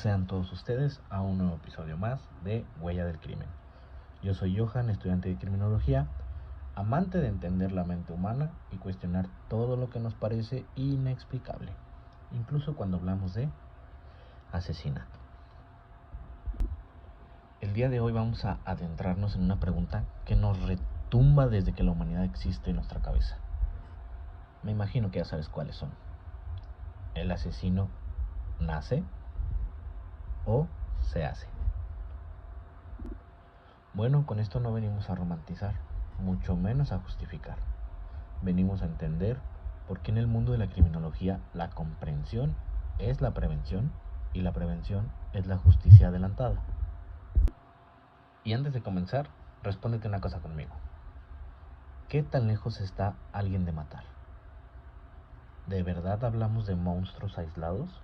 sean todos ustedes a un nuevo episodio más de Huella del Crimen. Yo soy Johan, estudiante de criminología, amante de entender la mente humana y cuestionar todo lo que nos parece inexplicable, incluso cuando hablamos de asesinato. El día de hoy vamos a adentrarnos en una pregunta que nos retumba desde que la humanidad existe en nuestra cabeza. Me imagino que ya sabes cuáles son. ¿El asesino nace o se hace? Bueno, con esto no venimos a romantizar, mucho menos a justificar. Venimos a entender por qué en el mundo de la criminología la comprensión es la prevención y la prevención es la justicia adelantada. Y antes de comenzar, respóndete una cosa conmigo. ¿Qué tan lejos está alguien de matar? ¿De verdad hablamos de monstruos aislados?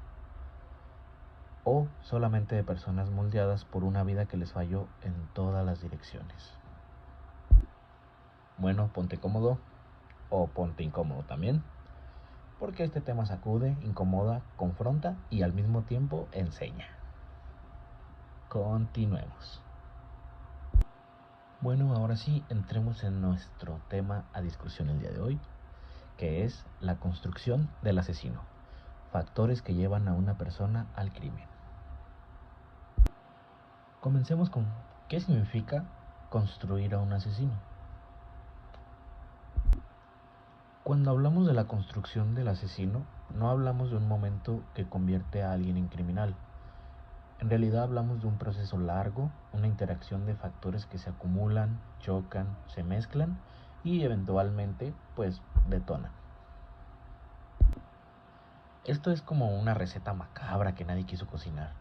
¿O solamente de personas moldeadas por una vida que les falló en todas las direcciones? Bueno, ponte cómodo o ponte incómodo también, porque este tema sacude, incomoda, confronta y al mismo tiempo enseña. Continuemos. Bueno, ahora sí, entremos en nuestro tema a discusión el día de hoy, que es la construcción del asesino. Factores que llevan a una persona al crimen. Comencemos con ¿qué significa construir a un asesino? Cuando hablamos de la construcción del asesino, no hablamos de un momento que convierte a alguien en criminal. En realidad hablamos de un proceso largo, una interacción de factores que se acumulan, chocan, se mezclan y eventualmente, pues, detonan. Esto es como una receta macabra que nadie quiso cocinar,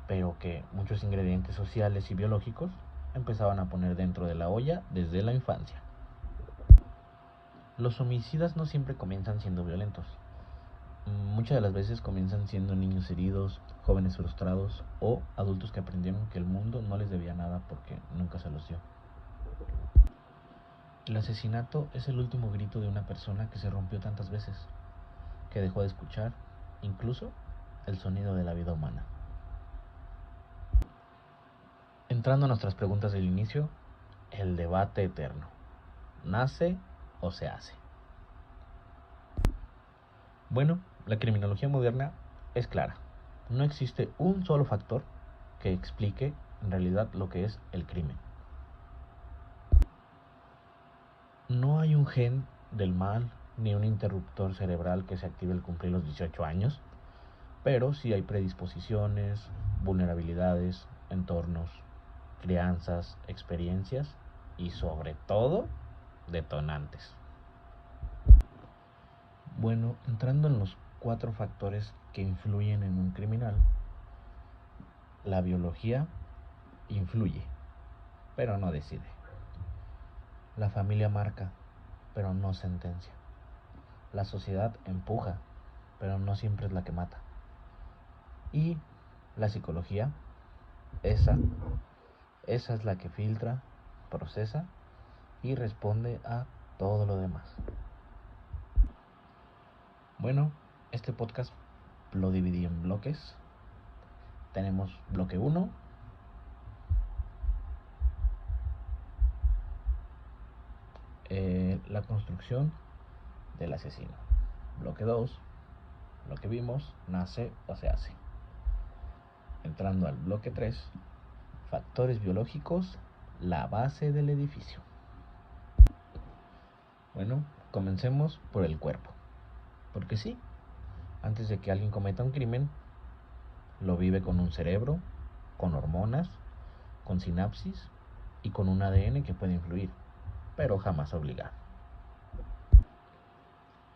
pero que muchos ingredientes sociales y biológicos empezaban a poner dentro de la olla desde la infancia. Los homicidas no siempre comienzan siendo violentos. Muchas de las veces comienzan siendo niños heridos, jóvenes frustrados o adultos que aprendieron que el mundo no les debía nada porque nunca se los dio. El asesinato es el último grito de una persona que se rompió tantas veces, que dejó de escuchar, incluso, el sonido de la vida humana. Entrando a nuestras preguntas del inicio, el debate eterno. ¿Nace o se hace? Bueno, la criminología moderna es clara. No existe un solo factor que explique en realidad lo que es el crimen. No hay un gen del mal ni un interruptor cerebral que se active al cumplir los 18 años, pero sí hay predisposiciones, vulnerabilidades, entornos, crianzas, experiencias y sobre todo detonantes. Bueno, entrando en los 4 factores que influyen en un criminal, la biología influye, pero no decide. La familia marca, pero no sentencia. La sociedad empuja, pero no siempre es la que mata. Y la psicología, esa es la que filtra, procesa y responde a todo lo demás. Bueno, este podcast lo dividí en bloques. Tenemos bloque 1, la construcción del asesino. Bloque 2, lo que vimos, nace o se hace. Entrando al bloque 3, factores biológicos, la base del edificio. Bueno, comencemos por el cuerpo. Porque sí, antes de que alguien cometa un crimen, lo vive con un cerebro, con hormonas, con sinapsis y con un ADN que puede influir, pero jamás obligar.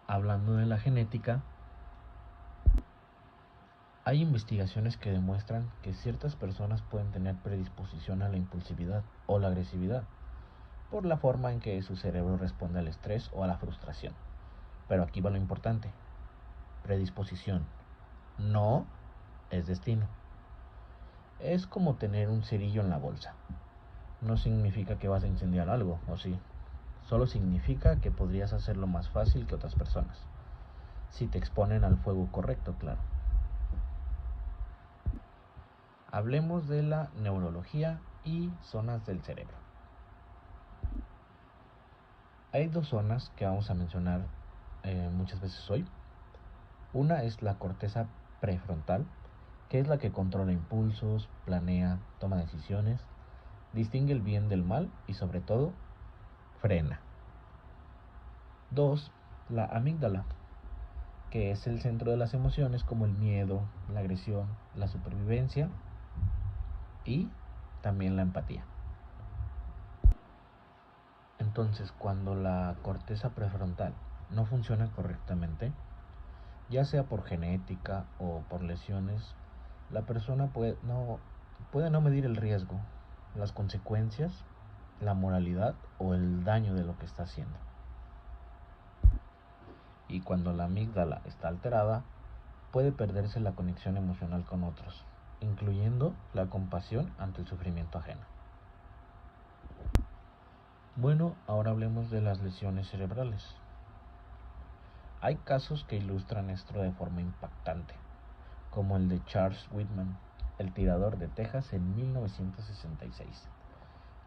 Hablando de la genética, hay investigaciones que demuestran que ciertas personas pueden tener predisposición a la impulsividad o la agresividad por la forma en que su cerebro responde al estrés o a la frustración. Pero aquí va lo importante. Predisposición no es destino. Es como tener un cerillo en la bolsa. No significa que vas a incendiar algo, ¿o sí? Solo significa que podrías hacerlo más fácil que otras personas, si te exponen al fuego correcto, claro. Hablemos de la neurología y zonas del cerebro. Hay dos zonas que vamos a mencionar muchas veces hoy. Una es la corteza prefrontal, que es la que controla impulsos, planea, toma decisiones, distingue el bien del mal y sobre todo frena. 2. La amígdala, que es el centro de las emociones como el miedo, la agresión, la supervivencia y también la empatía. Entonces, cuando la corteza prefrontal no funciona correctamente, ya sea por genética o por lesiones, la persona puede no medir el riesgo, las consecuencias, la moralidad o el daño de lo que está haciendo. Y cuando la amígdala está alterada, puede perderse la conexión emocional con otros, incluyendo la compasión ante el sufrimiento ajeno. Bueno, ahora hablemos de las lesiones cerebrales. Hay casos que ilustran esto de forma impactante, como el de Charles Whitman, el tirador de Texas en 1966,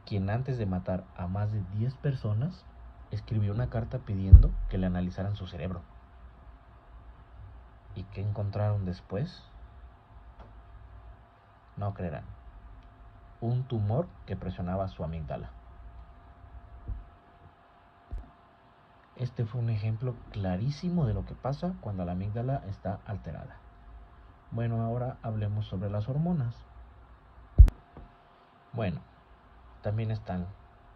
quien antes de matar a más de 10 personas, escribió una carta pidiendo que le analizaran su cerebro. ¿Y qué encontraron después? No creerán. Un tumor que presionaba su amígdala. Este fue un ejemplo clarísimo de lo que pasa cuando la amígdala está alterada. Bueno, ahora hablemos sobre las hormonas. Bueno, también están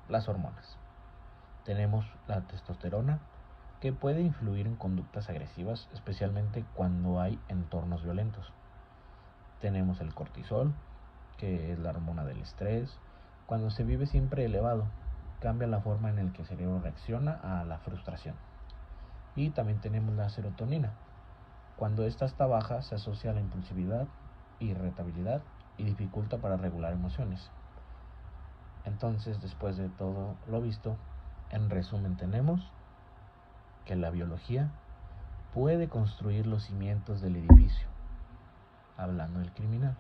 las hormonas. Tenemos la testosterona, que puede influir en conductas agresivas, especialmente cuando hay entornos violentos. Tenemos el cortisol, que es la hormona del estrés. Cuando se vive siempre elevado, cambia la forma en la que el cerebro reacciona a la frustración. Y también tenemos la serotonina. Cuando esta está baja, se asocia a la impulsividad, irritabilidad y dificulta para regular emociones. Entonces, después de todo lo visto, en resumen tenemos que la biología puede construir los cimientos del edificio, hablando del criminal,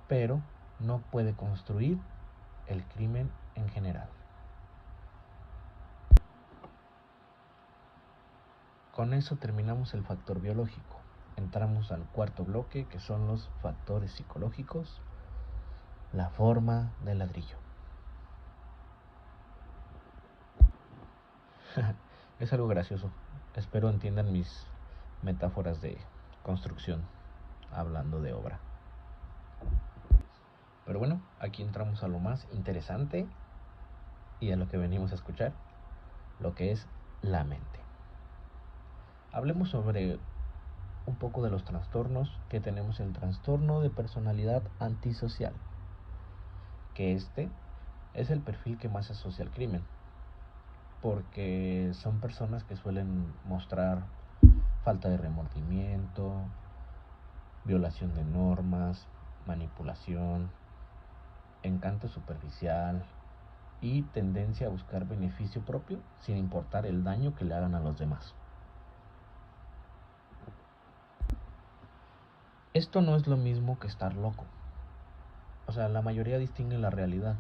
pero no puede construir el crimen en general. Con eso terminamos el factor biológico. Entramos al cuarto bloque, que son los factores psicológicos, la forma del ladrillo. Es algo gracioso. Espero entiendan mis metáforas de construcción, hablando de obra. Pero bueno, aquí entramos a lo más interesante y a lo que venimos a escuchar, lo que es la mente. Hablemos sobre un poco de los trastornos, que tenemos el trastorno de personalidad antisocial, que este es el perfil que más asocia al crimen, porque son personas que suelen mostrar falta de remordimiento, violación de normas, manipulación, encanto superficial y tendencia a buscar beneficio propio sin importar el daño que le hagan a los demás. Esto no es lo mismo que estar loco. O sea, la mayoría distingue la realidad,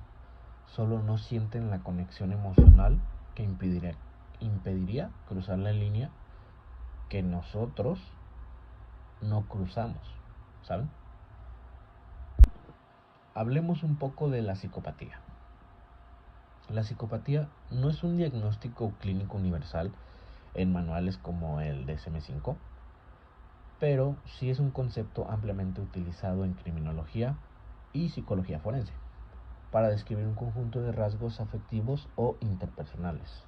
solo no sienten la conexión emocional que impediría cruzar la línea que nosotros no cruzamos, ¿saben? Hablemos un poco de la psicopatía. La psicopatía no es un diagnóstico clínico universal en manuales como el DSM-5, pero sí es un concepto ampliamente utilizado en criminología y psicología forense para describir un conjunto de rasgos afectivos o interpersonales.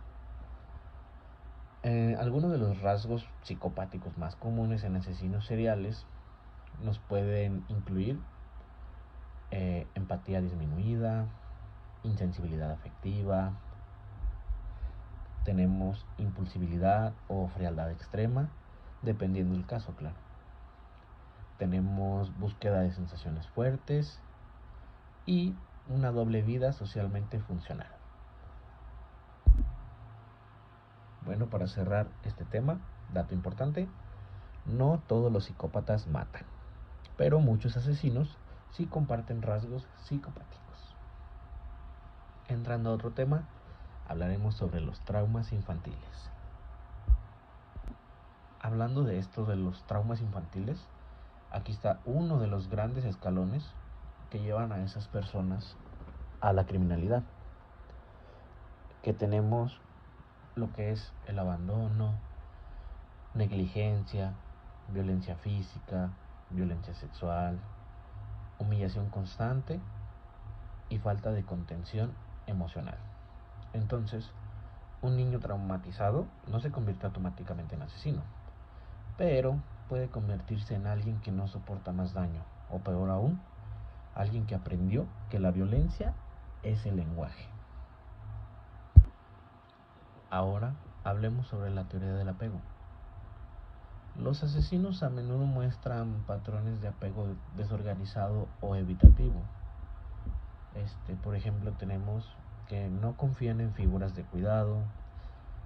Algunos de los rasgos psicopáticos más comunes en asesinos seriales nos pueden incluir empatía disminuida, insensibilidad afectiva, tenemos impulsibilidad o frialdad extrema, dependiendo del caso, claro. Tenemos búsqueda de sensaciones fuertes y una doble vida socialmente funcional. Bueno, para cerrar este tema, dato importante, no todos los psicópatas matan, pero muchos asesinos si comparten rasgos psicopáticos. Entrando a otro tema, hablaremos sobre los traumas infantiles. Hablando de esto de los traumas infantiles, aquí está uno de los grandes escalones que llevan a esas personas a la criminalidad. Que tenemos lo que es el abandono, negligencia, violencia física, violencia sexual, humillación constante y falta de contención emocional. Entonces, un niño traumatizado no se convierte automáticamente en asesino, pero puede convertirse en alguien que no soporta más daño, o peor aún, alguien que aprendió que la violencia es el lenguaje. Ahora hablemos sobre la teoría del apego. Los asesinos a menudo muestran patrones de apego desorganizado o evitativo. Por ejemplo, tenemos que no confían en figuras de cuidado,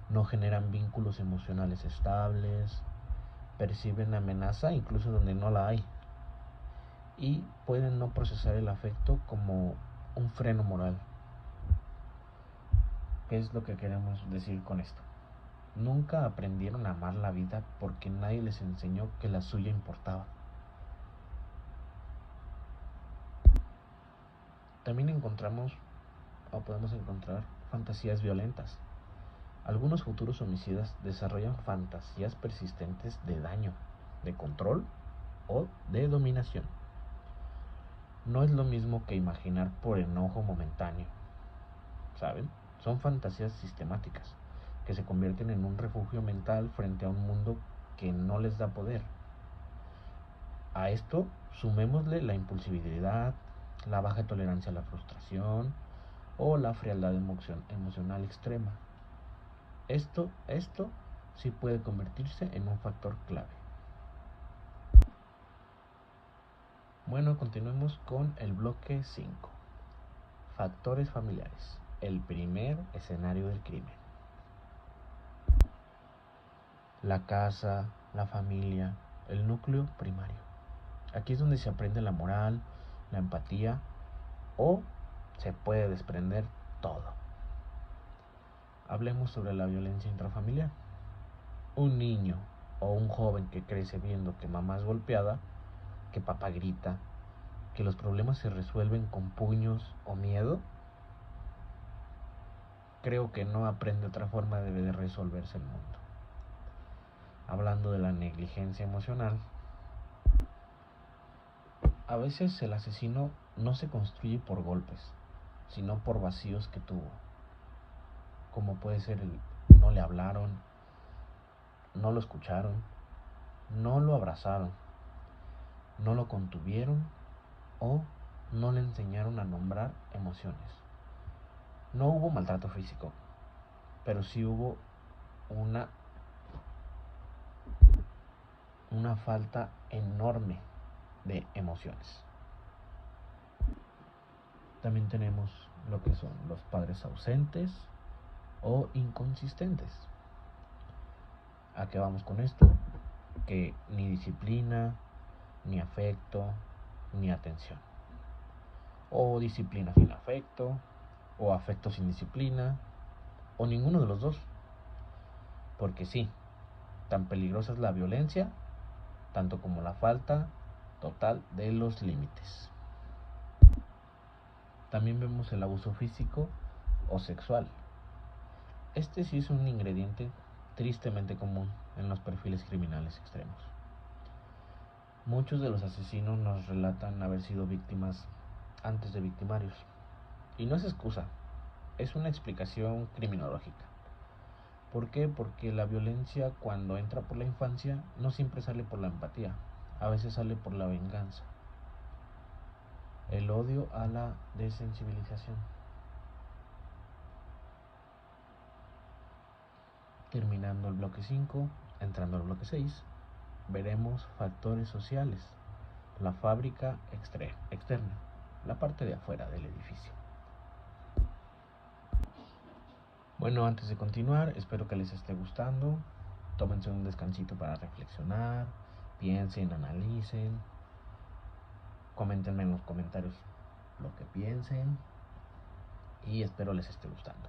no generan vínculos emocionales estables, perciben amenaza incluso donde no la hay, y pueden no procesar el afecto como un freno moral. ¿Qué es lo que queremos decir con esto? Nunca aprendieron a amar la vida porque nadie les enseñó que la suya importaba. También podemos encontrar fantasías violentas. Algunos futuros homicidas desarrollan fantasías persistentes de daño, de control o de dominación. No es lo mismo que imaginar por enojo momentáneo, ¿saben? Son fantasías sistemáticas que se convierten en un refugio mental frente a un mundo que no les da poder. A esto sumémosle la impulsividad, la baja tolerancia a la frustración o la frialdad emocional extrema. Esto sí puede convertirse en un factor clave. Bueno, continuemos con el bloque 5. Factores familiares. El primer escenario del crimen. La casa, la familia, el núcleo primario. Aquí es donde se aprende la moral, la empatía o se puede desprender todo. Hablemos sobre la violencia intrafamiliar. Un niño o un joven que crece viendo que mamá es golpeada, que papá grita, que los problemas se resuelven con puños o miedo, creo que no aprende otra forma de resolverse el mundo. Hablando de la negligencia emocional, a veces el asesino no se construye por golpes, sino por vacíos que tuvo, como puede ser el no le hablaron, no lo escucharon, no lo abrazaron, no lo contuvieron o no le enseñaron a nombrar emociones. No hubo maltrato físico, pero sí hubo una falta enorme de emociones. También tenemos lo que son los padres ausentes o inconsistentes. ¿A qué vamos con esto? Que ni disciplina, ni afecto, ni atención. O disciplina sin afecto, o afecto sin disciplina, o ninguno de los dos. Porque sí, tan peligrosa es la violencia, tanto como la falta total de los límites. También vemos el abuso físico o sexual. Este sí es un ingrediente tristemente común en los perfiles criminales extremos. Muchos de los asesinos nos relatan haber sido víctimas antes de victimarios. Y no es excusa, es una explicación criminológica. ¿Por qué? Porque la violencia, cuando entra por la infancia, no siempre sale por la empatía, a veces sale por la venganza. El odio a la desensibilización. Terminando el bloque 5, entrando al bloque 6, veremos factores sociales, la fábrica externa, la parte de afuera del edificio. Bueno, antes de continuar, espero que les esté gustando. Tómense un descansito para reflexionar, piensen, analicen. Coméntenme en los comentarios lo que piensen y espero les esté gustando.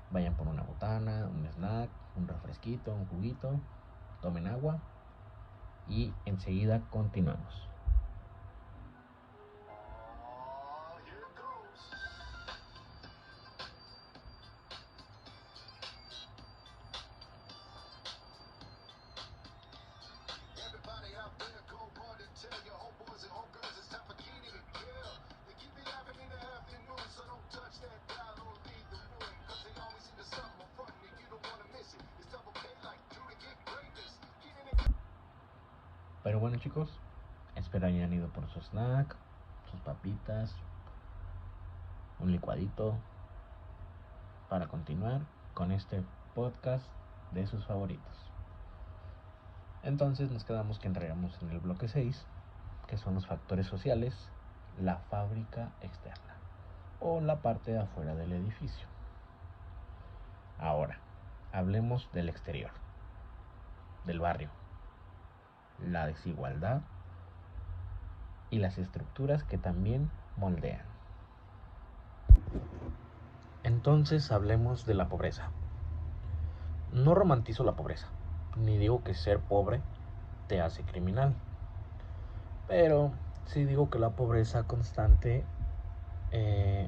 Vayan por una botana, un snack, un refresquito, un juguito, tomen agua y enseguida continuamos. Pero bueno, chicos, espero hayan ido por su snack, sus papitas, un licuadito para continuar con este podcast de sus favoritos. Entonces nos quedamos que entramos en el bloque 6, que son los factores sociales, la fábrica externa o la parte de afuera del edificio. Ahora, hablemos del exterior, del barrio, la desigualdad y las estructuras que también moldean. Entonces hablemos de la pobreza. No romantizo la pobreza, ni digo que ser pobre te hace criminal, pero sí digo que la pobreza constante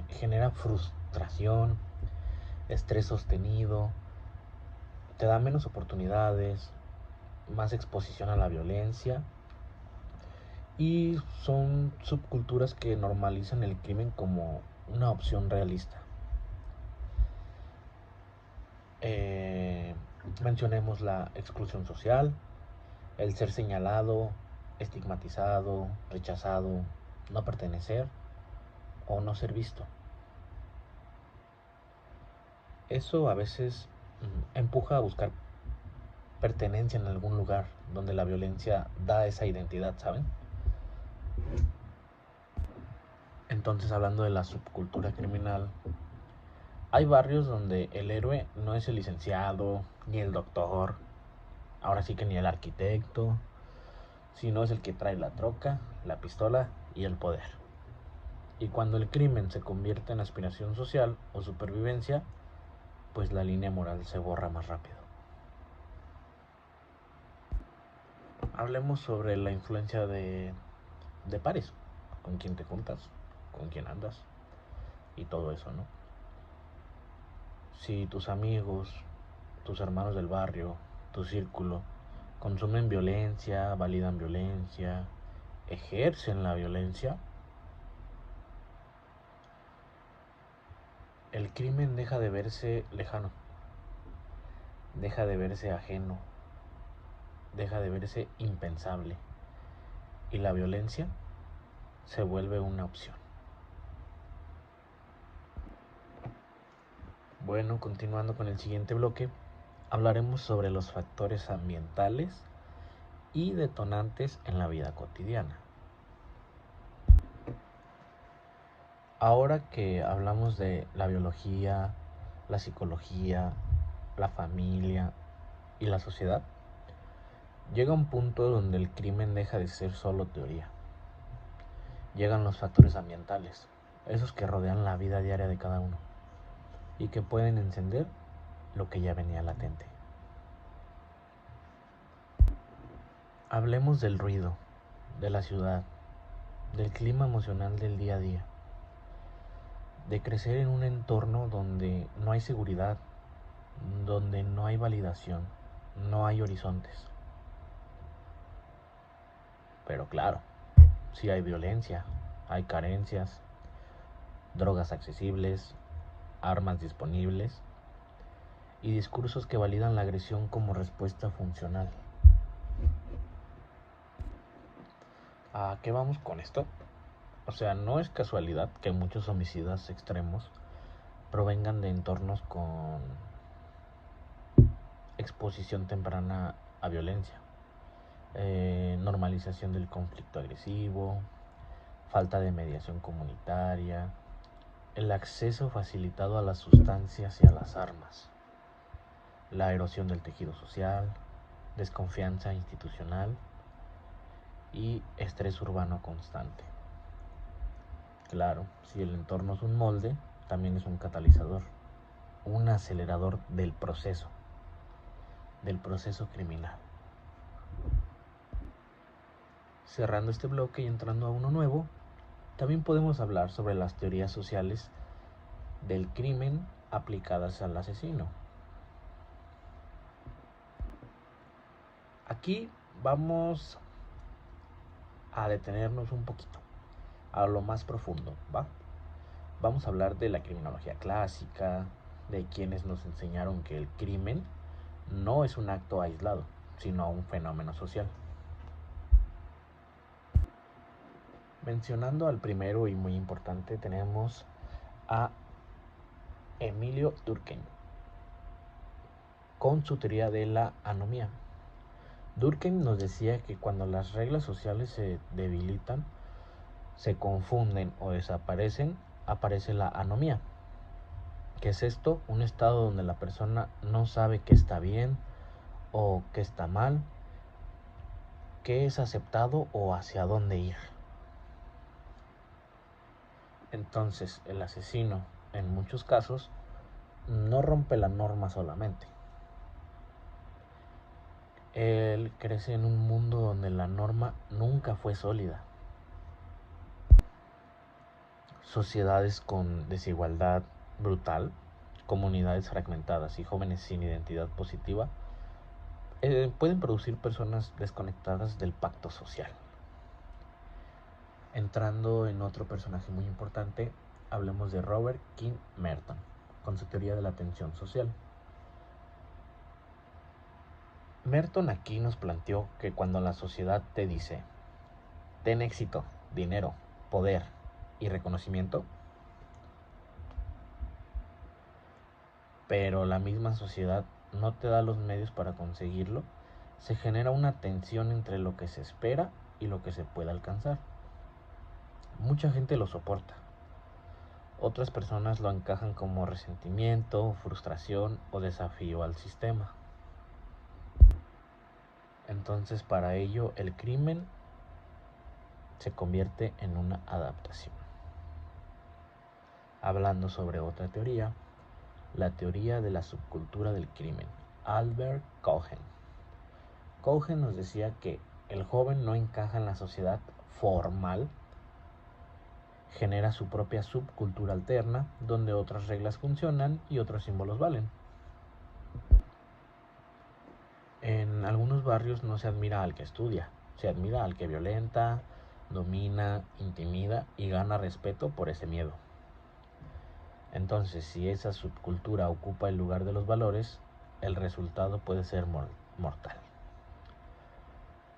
genera frustración, estrés sostenido, te da menos oportunidades, más exposición a la violencia y son subculturas que normalizan el crimen como una opción realista. Mencionemos la exclusión social, el ser señalado, estigmatizado, rechazado, no pertenecer o no ser visto. Eso a veces empuja a buscar pertenencia en algún lugar donde la violencia da esa identidad, ¿saben? Entonces, hablando de la subcultura criminal, hay barrios donde el héroe no es el licenciado, ni el doctor, ahora sí que ni el arquitecto, sino es el que trae la troca, la pistola y el poder. Y cuando el crimen se convierte en aspiración social o supervivencia, pues la línea moral se borra más rápido. Hablemos sobre la influencia de pares, con quién te juntas, con quién andas y todo eso, ¿no? Si tus amigos, tus hermanos del barrio, tu círculo, consumen violencia, validan violencia, ejercen la violencia, el crimen deja de verse lejano, deja de verse ajeno, deja de verse impensable y la violencia se vuelve una opción. Bueno, continuando con el siguiente bloque, hablaremos sobre los factores ambientales y detonantes en la vida cotidiana. Ahora que hablamos de la biología, la psicología, la familia y la sociedad, llega un punto donde el crimen deja de ser solo teoría. Llegan los factores ambientales, esos que rodean la vida diaria de cada uno y que pueden encender lo que ya venía latente. Hablemos del ruido, de la ciudad, del clima emocional del día a día, de crecer en un entorno donde no hay seguridad, donde no hay validación, no hay horizontes. Pero claro, sí hay violencia, hay carencias, drogas accesibles, armas disponibles y discursos que validan la agresión como respuesta funcional. ¿A qué vamos con esto? O sea, no es casualidad que muchos homicidas extremos provengan de entornos con exposición temprana a violencia, normalización del conflicto agresivo, falta de mediación comunitaria, el acceso facilitado a las sustancias y a las armas, la erosión del tejido social, desconfianza institucional y estrés urbano constante. Claro, si el entorno es un molde, también es un catalizador, un acelerador del proceso criminal. Cerrando este bloque y entrando a uno nuevo, también podemos hablar sobre las teorías sociales del crimen aplicadas al asesino. Aquí vamos a detenernos un poquito, a lo más profundo, ¿va? Vamos a hablar de la criminología clásica, de quienes nos enseñaron que el crimen no es un acto aislado, sino un fenómeno social. Mencionando al primero y muy importante, tenemos a Emilio Durkheim con su teoría de la anomía. Durkheim nos decía que cuando las reglas sociales se debilitan, se confunden o desaparecen, aparece la anomía. ¿Qué es esto? Un estado donde la persona no sabe qué está bien o qué está mal, qué es aceptado o hacia dónde ir. Entonces, el asesino, en muchos casos, no rompe la norma solamente. Él crece en un mundo donde la norma nunca fue sólida. Sociedades con desigualdad brutal, comunidades fragmentadas y jóvenes sin identidad positiva pueden producir personas desconectadas del pacto social. Entrando en otro personaje muy importante, hablemos de Robert King Merton, con su teoría de la tensión social. Merton aquí nos planteó que cuando la sociedad te dice, ten éxito, dinero, poder y reconocimiento, pero la misma sociedad no te da los medios para conseguirlo, se genera una tensión entre lo que se espera y lo que se puede alcanzar. Mucha gente lo soporta. Otras personas lo encajan como resentimiento, frustración o desafío al sistema. Entonces, para ello, el crimen se convierte en una adaptación. Hablando sobre otra teoría, la teoría de la subcultura del crimen, Albert Cohen. Cohen nos decía que el joven no encaja en la sociedad formal, genera su propia subcultura alterna, donde otras reglas funcionan y otros símbolos valen. En algunos barrios no se admira al que estudia, se admira al que violenta, domina, intimida y gana respeto por ese miedo. Entonces, si esa subcultura ocupa el lugar de los valores, el resultado puede ser mortal.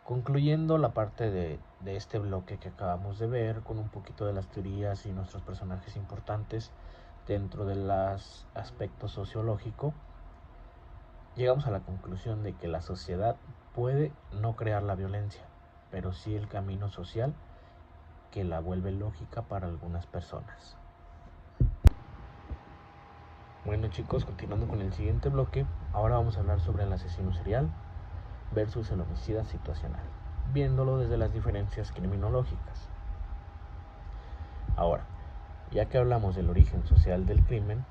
Concluyendo la parte de este bloque que acabamos de ver, con un poquito de las teorías y nuestros personajes importantes dentro del aspecto sociológico, llegamos a la conclusión de que la sociedad puede no crear la violencia, pero sí el camino social que la vuelve lógica para algunas personas. Bueno chicos, continuando con el siguiente bloque, ahora vamos a hablar sobre el asesino serial versus el homicida situacional, viéndolo desde las diferencias criminológicas. Ahora, ya que hablamos del origen social del crimen,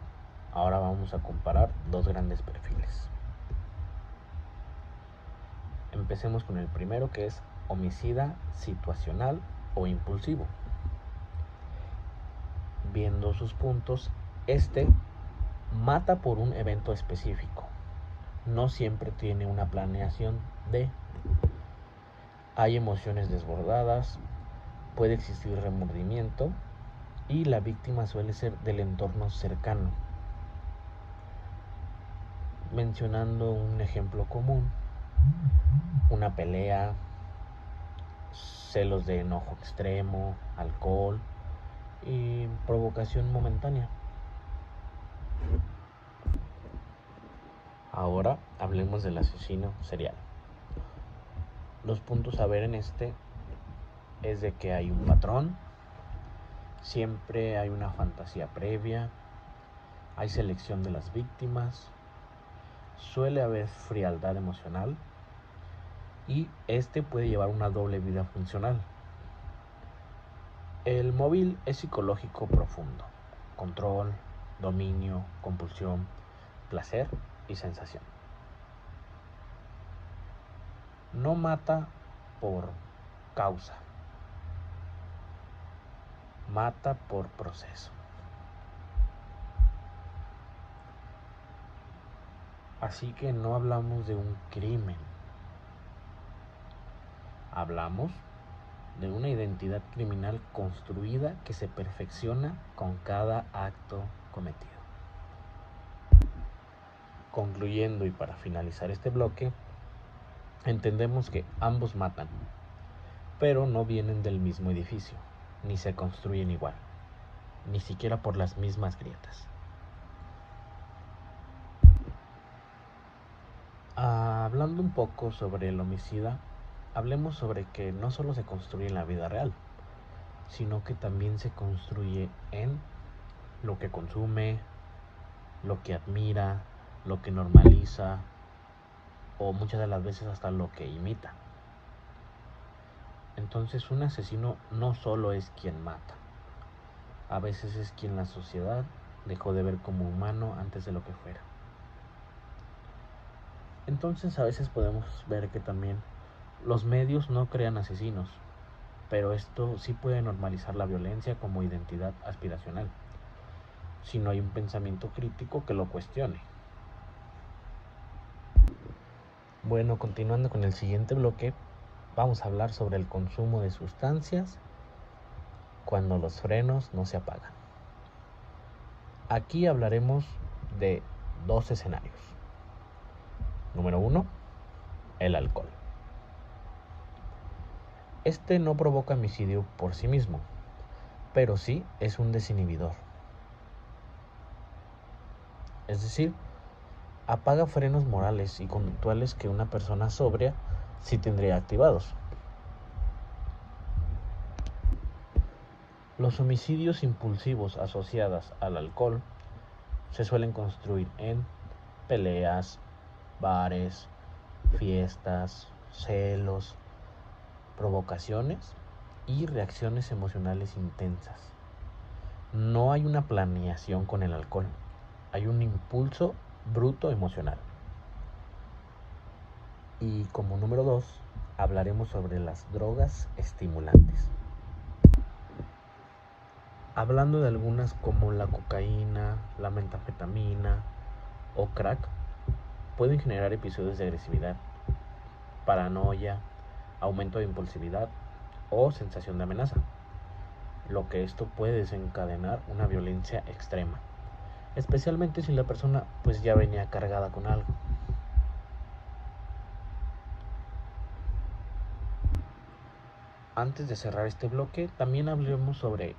ahora vamos a comparar dos grandes perfiles. Empecemos con el primero, que es homicida situacional o impulsivo. Viendo sus puntos, este mata por un evento específico. No siempre tiene una planeación de. Hay emociones desbordadas, puede existir remordimiento y la víctima suele ser del entorno cercano. Mencionando un ejemplo común, una pelea, celos de enojo extremo, alcohol y provocación momentánea. Ahora hablemos del asesino serial. Los puntos a ver en este es de que hay un patrón, siempre hay una fantasía previa, hay selección de las víctimas, suele haber frialdad emocional y este puede llevar una doble vida funcional. El móvil es psicológico profundo: control, dominio, compulsión, placer y sensación. No mata por causa, mata por proceso. Así que no hablamos de un crimen, hablamos de una identidad criminal construida que se perfecciona con cada acto cometido. Concluyendo y para finalizar este bloque, entendemos que ambos matan, pero no vienen del mismo edificio, ni se construyen igual, ni siquiera por las mismas grietas. Hablando un poco sobre el homicida, hablemos sobre que no solo se construye en la vida real, sino que también se construye en lo que consume, lo que admira, lo que normaliza o muchas de las veces hasta lo que imita. Entonces un asesino no solo es quien mata, a veces es quien la sociedad dejó de ver como humano antes de lo que fuera. Entonces a veces podemos ver que también los medios no crean asesinos, pero esto sí puede normalizar la violencia como identidad aspiracional, si no hay un pensamiento crítico que lo cuestione. Bueno, continuando con el siguiente bloque, vamos a hablar sobre el consumo de sustancias cuando los frenos no se apagan. Aquí hablaremos de dos escenarios. Número 1, el alcohol. Este no provoca homicidio por sí mismo, pero sí es un desinhibidor. Es decir, apaga frenos morales y conductuales que una persona sobria sí tendría activados. Los homicidios impulsivos asociados al alcohol se suelen construir en peleas, bares, fiestas, celos, provocaciones y reacciones emocionales intensas. No hay una planeación con el alcohol, hay un impulso bruto emocional. Y como número 2, hablaremos sobre las drogas estimulantes. Hablando de algunas como la cocaína, la metanfetamina o crack, pueden generar episodios de agresividad, paranoia, aumento de impulsividad o sensación de amenaza, lo que esto puede desencadenar una violencia extrema, especialmente si la persona pues ya venía cargada con algo. Antes de cerrar este bloque, también hablemos sobre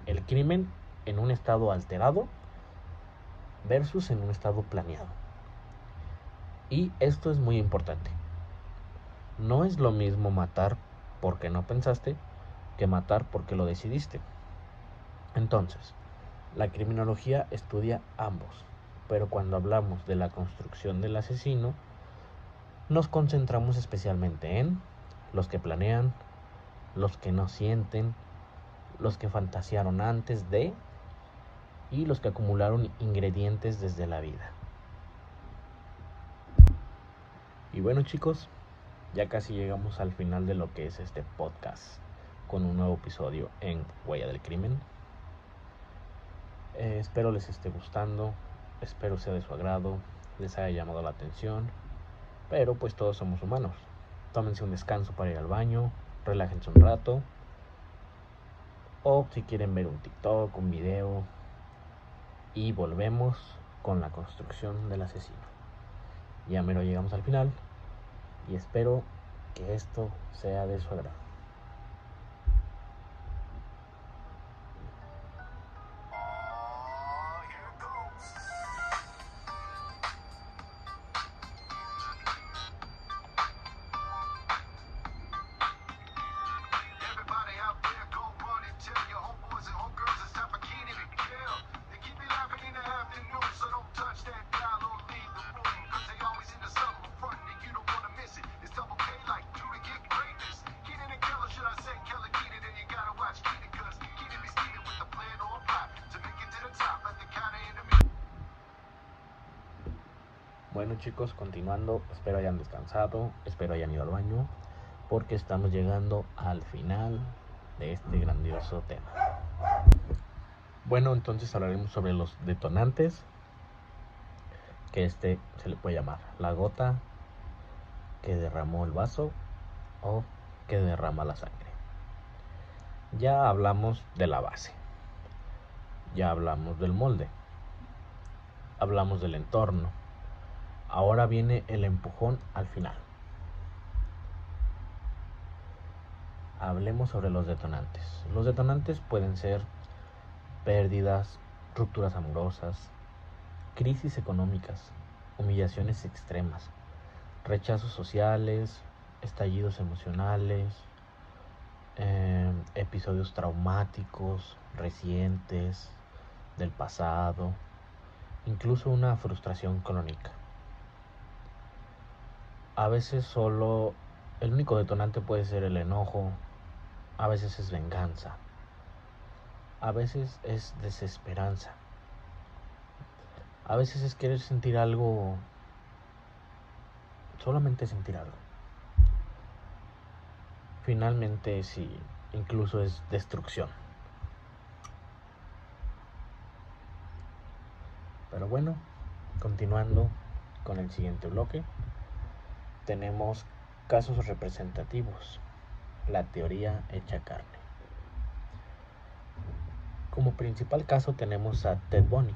el crimen en un estado alterado versus en un estado planeado. Y esto es muy importante. No es lo mismo matar porque no pensaste que matar porque lo decidiste. Entonces, la criminología estudia ambos, pero cuando hablamos de la construcción del asesino, nos concentramos especialmente en los que planean, los que no sienten, los que fantasearon antes de y los que acumularon ingredientes desde la vida. Y bueno, chicos, ya casi llegamos al final de lo que es este podcast con un nuevo episodio en Huella del Crimen. Espero les esté gustando, espero sea de su agrado, les haya llamado la atención, pero pues todos somos humanos. Tómense un descanso para ir al baño, relájense un rato, o si quieren ver un TikTok, un video, y volvemos con la construcción del asesino. Ya mero llegamos al final y espero que esto sea de su agrado. Bueno chicos, continuando, espero hayan descansado, espero hayan ido al baño, porque estamos llegando al final de este grandioso tema. Bueno, entonces hablaremos sobre los detonantes, que se le puede llamar la gota que derramó el vaso o que derrama la sangre. Ya hablamos de la base, ya hablamos del molde, hablamos del entorno. Ahora viene el empujón al final. Hablemos sobre los detonantes. Los detonantes pueden ser pérdidas, rupturas amorosas, crisis económicas, humillaciones extremas, rechazos sociales, estallidos emocionales, episodios traumáticos, recientes, del pasado, incluso una frustración crónica. A veces solo el único detonante puede ser el enojo, a veces es venganza, a veces es desesperanza, a veces es querer sentir algo, solamente sentir algo. Finalmente sí, incluso es destrucción. Pero bueno, continuando con el siguiente bloque, tenemos casos representativos, la teoría hecha carne. Como principal caso tenemos a Ted Bundy.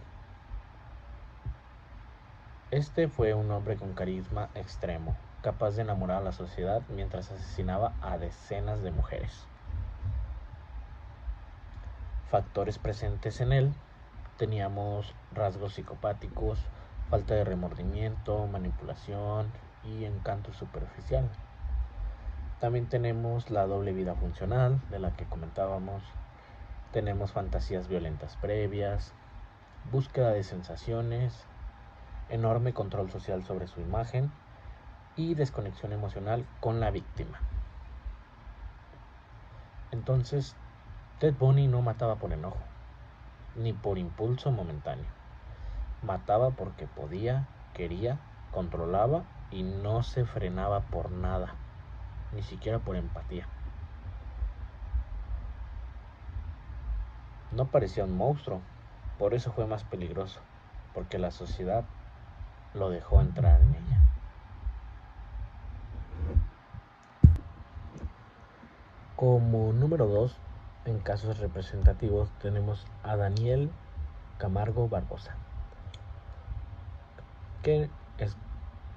Este fue un hombre con carisma extremo, capaz de enamorar a la sociedad mientras asesinaba a decenas de mujeres. Factores presentes en él: teníamos rasgos psicopáticos, falta de remordimiento, manipulación y encanto superficial. También tenemos la doble vida funcional, de la que comentábamos. Tenemos fantasías violentas previas, búsqueda de sensaciones, enorme control social sobre su imagen y desconexión emocional con la víctima. Entonces, Ted Bundy no mataba por enojo, ni por impulso momentáneo. Mataba porque podía, quería, controlaba y no se frenaba por nada, ni siquiera por empatía. No parecía un monstruo, por eso fue más peligroso, porque la sociedad lo dejó entrar en ella. Como número 2, en casos representativos, tenemos a Daniel Camargo Barbosa, que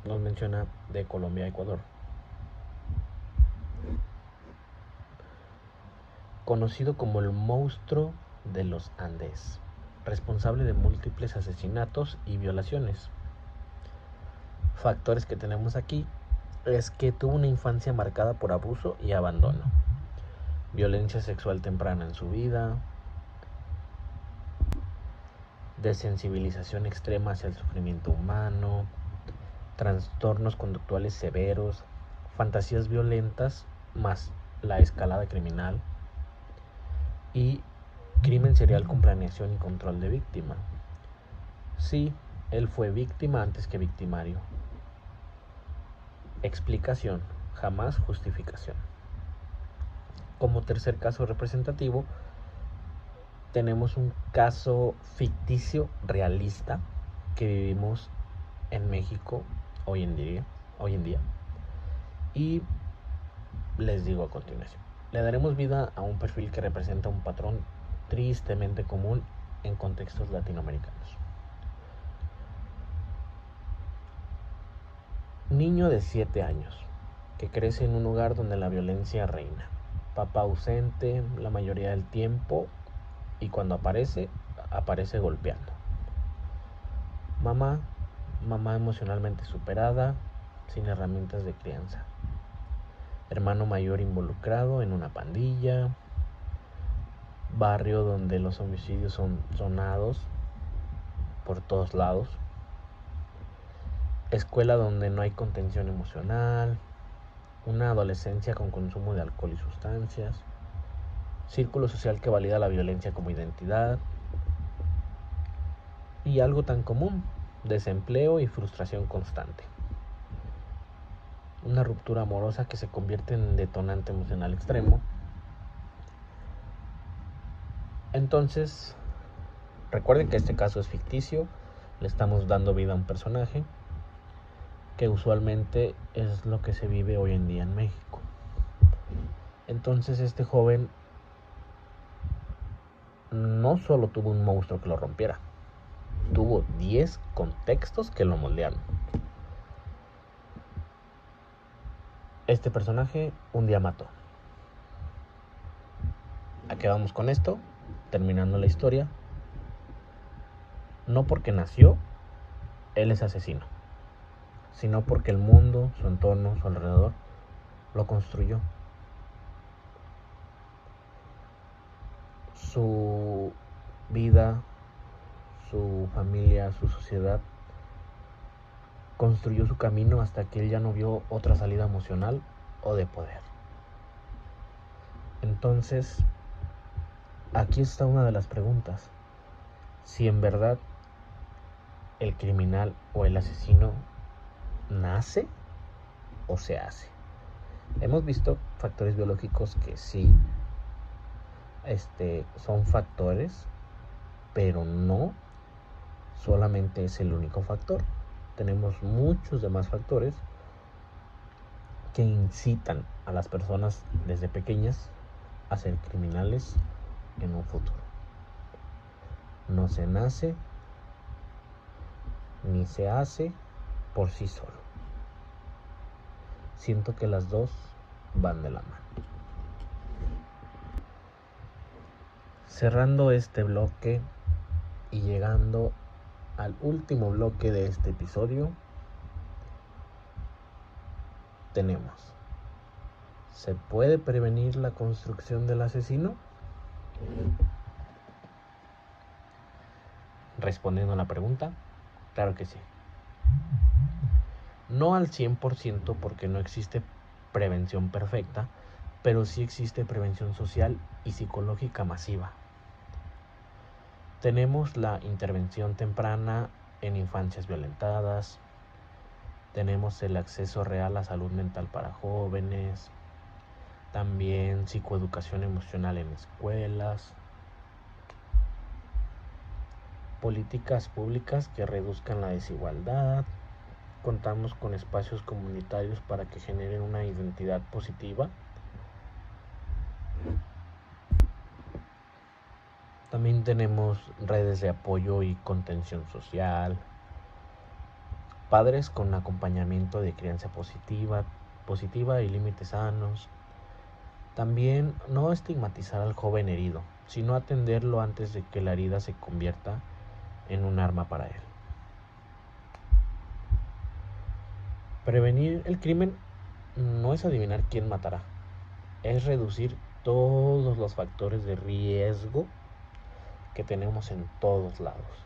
nos menciona de Colombia a Ecuador. Conocido como el monstruo de los Andes, responsable de múltiples asesinatos y violaciones. Factores que tenemos aquí es que tuvo una infancia marcada por abuso y abandono, violencia sexual temprana en su vida, desensibilización extrema hacia el sufrimiento humano, trastornos conductuales severos, fantasías violentas más la escalada criminal y crimen serial con planeación y control de víctima. Sí, él fue víctima antes que victimario. Explicación, jamás justificación. Como tercer caso representativo, tenemos un caso ficticio realista que vivimos en México hoy en día. Y les digo a continuación. Le daremos vida a un perfil que representa un patrón tristemente común en contextos latinoamericanos. Niño de 7 años, que crece en un hogar donde la violencia reina. Papá ausente la mayoría del tiempo y cuando aparece golpeando. Mamá emocionalmente superada, sin herramientas de crianza. Hermano mayor involucrado en una pandilla. Barrio donde los homicidios son sonados por todos lados. Escuela donde no hay contención emocional. Una adolescencia con consumo de alcohol y sustancias. Círculo social que valida la violencia como identidad. Y algo tan común, desempleo y frustración constante. Una ruptura amorosa que se convierte en detonante emocional extremo. Entonces, recuerden que este caso es ficticio, le estamos dando vida a un personaje que usualmente es lo que se vive hoy en día en México. Entonces este joven no solo tuvo un monstruo que lo rompiera, tuvo 10 contextos que lo moldearon. Este personaje un día mató. ¿A qué vamos con esto? Terminando la historia. No porque nació, él es asesino, sino porque el mundo, su entorno, su alrededor, lo construyó. Su vida, su familia, su sociedad construyó su camino hasta que él ya no vio otra salida emocional o de poder. Entonces, aquí está una de las preguntas. Si en verdad el criminal o el asesino nace o se hace. Hemos visto factores biológicos que sí son factores, pero no solamente es el único factor. Tenemos muchos demás factores que incitan a las personas desde pequeñas a ser criminales en un futuro. No se nace ni se hace por sí solo. Siento que las dos van de la mano. Cerrando este bloque y llegando al último bloque de este episodio, tenemos: ¿se puede prevenir la construcción del asesino? Respondiendo a la pregunta, claro que sí. No al 100% porque no existe prevención perfecta, pero sí existe prevención social y psicológica masiva. Tenemos la intervención temprana en infancias violentadas, tenemos el acceso real a salud mental para jóvenes, también psicoeducación emocional en escuelas, políticas públicas que reduzcan la desigualdad, contamos con espacios comunitarios para que generen una identidad positiva. También tenemos redes de apoyo y contención social, padres con acompañamiento de crianza positiva y límites sanos. También no estigmatizar al joven herido, sino atenderlo antes de que la herida se convierta en un arma para él. Prevenir el crimen no es adivinar quién matará, es reducir todos los factores de riesgo que tenemos en todos lados.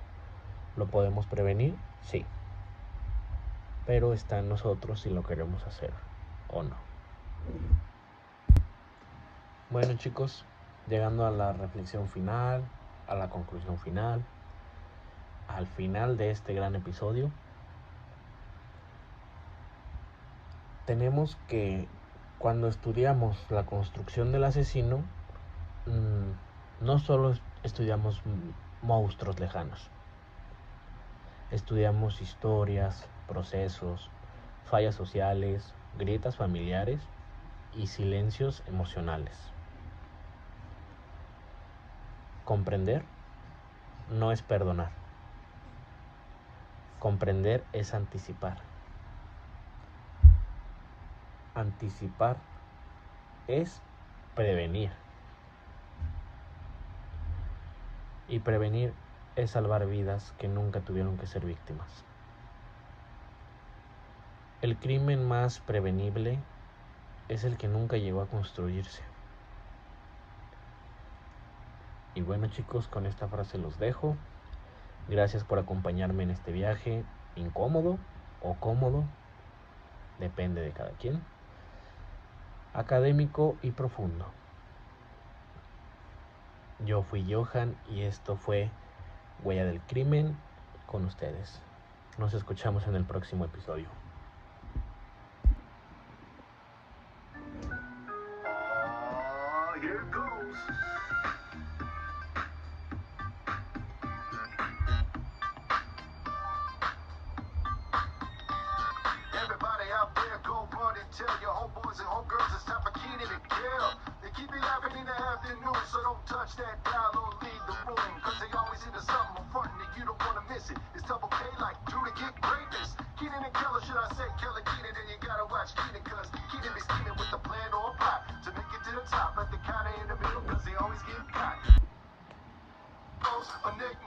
¿Lo podemos prevenir? Sí. Pero está en nosotros si lo queremos hacer o no. Bueno, chicos, llegando a la reflexión final, a la conclusión final, al final de este gran episodio, tenemos que cuando estudiamos la construcción del asesino, no solo estudiamos monstruos lejanos, estudiamos historias, procesos, fallas sociales, grietas familiares y silencios emocionales. Comprender no es perdonar. Comprender es anticipar. Anticipar es prevenir. Y prevenir es salvar vidas que nunca tuvieron que ser víctimas. El crimen más prevenible es el que nunca llegó a construirse. Y bueno, chicos, con esta frase los dejo. Gracias por acompañarme en este viaje incómodo o cómodo, depende de cada quien, académico y profundo. Yo fui Johan y esto fue Huella del Crimen con ustedes. Nos escuchamos en el próximo episodio. Here goes. Everybody out there, go run and tell your homeboys and homegirls it's time for Keenan and Kel. They keep me laughing in the afternoon, so don't touch that dial or leave the room. Cause they always into something frontin' and you don't wanna miss it. It's double K like do to get greatness. Keenan and Kel, or should I say Kelly Keenan? Then you gotta watch Keenan, cause Keenan be scheming with the plan or plot to make it to the top, but they kinda in the middle, cause they always get caught. A Nick,